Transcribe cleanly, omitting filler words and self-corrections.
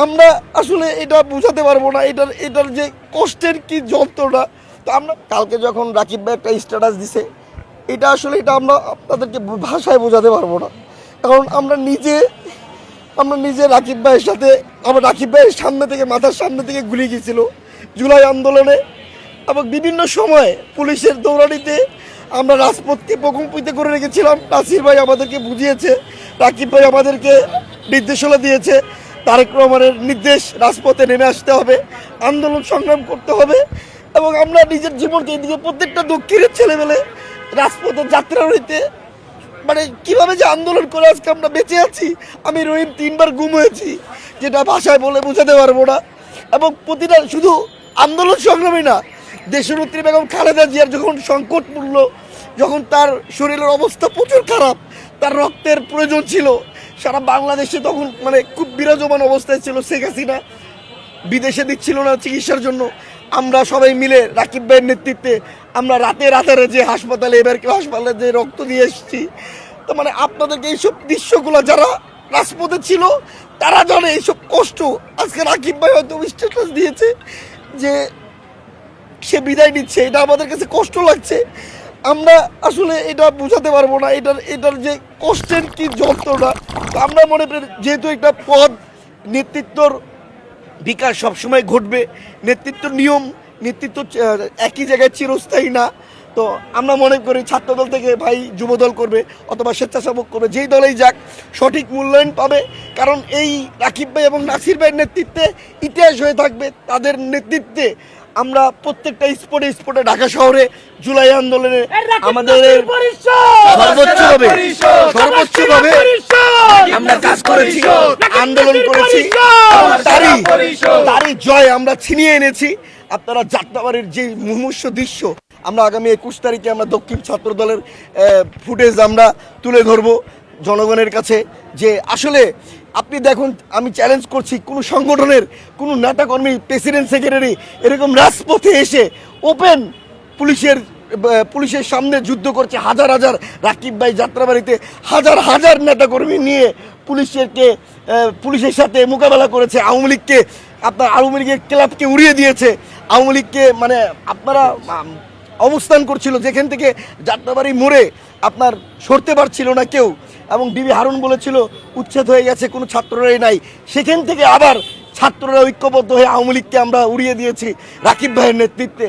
আমরা আসলে এটা বোঝাতে পারবো না, এটার যে কষ্টের কি যন্ত্রণা। তো আমরা কালকে যখন রাকিব ভাই একটা স্ট্যাটাস দিছে, এটা আসলে এটা আমরা আপনাদেরকে ভাষায় বোঝাতে পারবো না। কারণ আমরা নিজে রাকিব ভাইয়ের সাথে, আমার রাকিব ভাইয়ের সামনে থেকে, মাথার সামনে থেকে গুলি গিয়েছিল জুলাই আন্দোলনে, এবং বিভিন্ন সময় পুলিশের দৌড়ানিতে আমরা রাজপথকে প্রকম্পিত করে রেখেছিলাম। নাসির ভাই আমাদেরকে বুঝিয়েছে, রাকিব ভাই আমাদেরকে নির্দেশনা দিয়েছে, তারেক রহমানের নির্দেশ, রাজপথে নেমে আসতে হবে, আন্দোলন সংগ্রাম করতে হবে। এবং আমরা নিজের জীবনকে এদিকে প্রত্যেকটা দক্ষিণের ছেলেমেলে রাজপথের যাত্রা রইতে, মানে কীভাবে যে আন্দোলন করে আজকে আমরা বেঁচে আছি। আমি রহিম 3 বার গুম হয়েছি, যেটা ভাষায় বলে বোঝাতে পারবো না। এবং প্রতিটা শুধু আন্দোলন সংগ্রামী না, দেশনেত্রী বেগম খালেদা জিয়ার যখন সংকট মূল্য, যখন তার শরীরের অবস্থা প্রচুর খারাপ, তার রক্তের প্রয়োজন ছিল, সারা বাংলাদেশে তখন মানে খুব বিরাজমান অবস্থায় ছিল শেখ হাসিনা, বিদেশে দিচ্ছিল না চিকিৎসার জন্য, আমরা সবাই মিলে রাকিব ভাইয়ের নেতৃত্বে আমরা রাতে যে হাসপাতালে, এবার কেউ হাসপাতালে যে রক্ত দিয়ে এসেছি। তো মানে আপনাদেরকে এইসব দৃশ্যগুলো যারা রাজপথে ছিল তারা জানে এইসব কষ্ট। আজকে রাকিব ভাই হয়তো স্ট্যাটাস দিয়েছে যে সে বিদায় নিচ্ছে, এটা আমাদের কাছে কষ্ট লাগছে। আমরা আসলে এটা বোঝাতে পারবো না, এটার যে কষ্টের কি যন্ত্রণা। তো আমরা মনে করি যেহেতু একটা পদ, নেতৃত্বর বিকাশ সবসময় ঘটবে, নেতৃত্ব নিয়ম, নেতৃত্ব একই জায়গায় চিরস্থায়ী না। তো আমরা মনে করি ছাত্রদল থেকে ভাই যুবদল করবে অথবা স্বেচ্ছাসেবক করবে, যেই দলেই যাক সঠিক মূল্যায়ন পাবে। কারণ এই রাকিব ভাই এবং নাসির ভাইয়ের নেতৃত্বে ইতিহাস হয়ে থাকবে। তাদের নেতৃত্বে আমরা প্রত্যেকটা স্পটে ঢাকা শহরে জুলাই আন্দোলনে আমাদের সর্বোচ্চভাবে আমরা কাজ করেছি, আন্দোলন করেছি, তারই জয় আমরা ছিনিয়ে এনেছি। আপনারা যাত্রাবাড়ির যে মুমূর্ষ দৃশ্য, আমরা আগামী 21 তারিখে আমরা দক্ষিণ ছাত্র দলের ফুটেজ আমরা তুলে ধরবো জনগণের কাছে। যে আসলে আপনি দেখুন, আমি চ্যালেঞ্জ করছি, কোনো সংগঠনের কোনো নেতাকর্মী, প্রেসিডেন্ট, সেক্রেটারি এরকম রাজপথে এসে ওপেন পুলিশের সামনে যুদ্ধ করছে। হাজার হাজার রাকিব ভাই যাত্রাবাড়িতে হাজার নেতাকর্মী নিয়ে পুলিশের সাথে মোকাবেলা করেছে। আওয়ামী লীগের ক্লাবকে উড়িয়ে দিয়েছে। আওয়ামী লীগকে মানে আপনারা অবস্থান করছিল যেখান থেকে যাত্রাবাড়ি মোড়ে আপনার সরতে পারছিল না কেউ, এবং ডিবি হারুন বলেছিল উচ্ছেদ হয়ে গেছে, কোনো ছাত্ররাই নাই। সেখান থেকে আবার ছাত্ররা ঐক্যবদ্ধ হয়ে আওয়ামী লীগকে আমরা উড়িয়ে দিয়েছি রাকিব ভাইয়ের নেতৃত্বে।